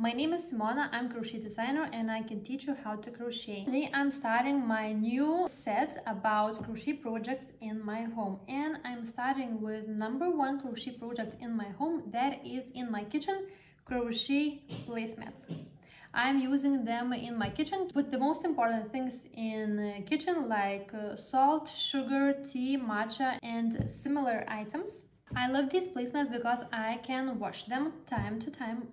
My name is Simona, I'm crochet designer and I can teach you how to crochet. Today I'm starting my new set about crochet projects in my home, and I'm starting with number one crochet project in my home, that is in my kitchen, crochet placemats. I'm using them in my kitchen to put the most important things in kitchen like salt, sugar, tea, matcha and similar items. I love these placemats because I can wash them time to time.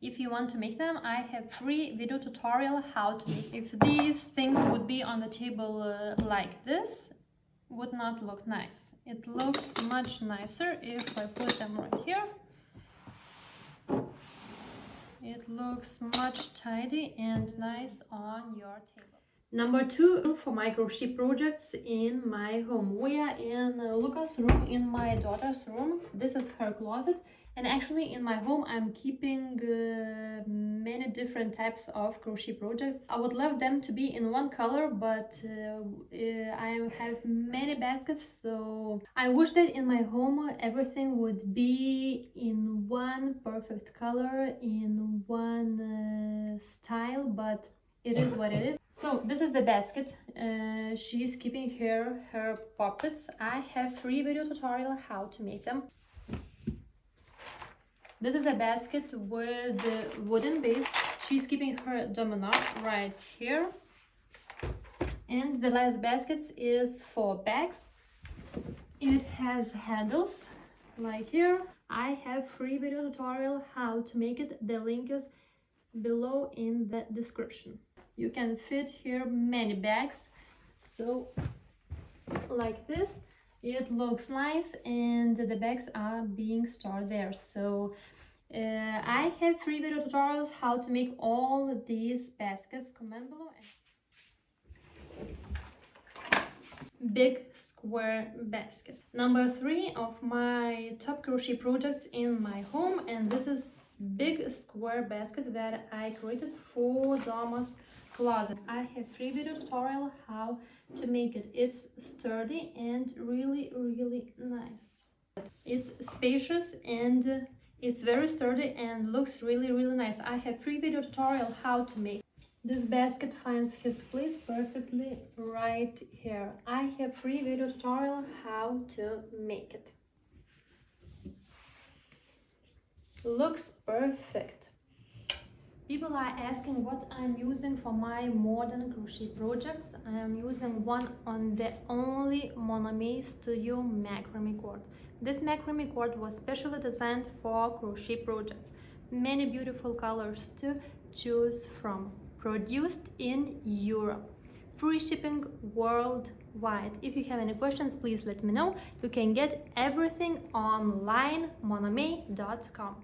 If you want to make them, I have free video tutorial how to make. If these things would be on the table like this, would not look nice. It looks much nicer if I put them right here. It looks much tidy and nice on your table. Number two for my crochet projects in my home. We are in Luca's room, in my daughter's room. This is her closet. And actually in my home I'm keeping many different types of crochet projects. I would love them to be in one color, but I have many baskets, so I wish that in my home everything would be in one perfect color, in one style, but it is what it is. So this is the basket. She's keeping here her puppets. I have free video tutorial how to make them. This is a basket with a wooden base. She's keeping her domino right here. And the last basket is for bags. It has handles like here. I have free video tutorial how to make it. The link is below in the description. You can fit here many bags. So like this. It looks nice and the bags are being stored there. So I have free video tutorials how to make all these baskets. Comment below. Big square basket. Number three of my top crochet projects in my home, and this is big square basket that I created for Dama's closet. I have free video tutorial how to make it. It's sturdy and really nice. It's spacious and it's very sturdy and looks really nice. I have free video tutorial how to make. This basket finds his place perfectly right here. I have free video tutorial how to make it. Looks perfect. People are asking what I'm using for my modern crochet projects. I am using one on the only MonoMey Studio macrame cord. This macrame cord was specially designed for crochet projects. Many beautiful colors to choose from. Produced in Europe. Free shipping worldwide. If you have any questions, please let me know. You can get everything online, monomey.com.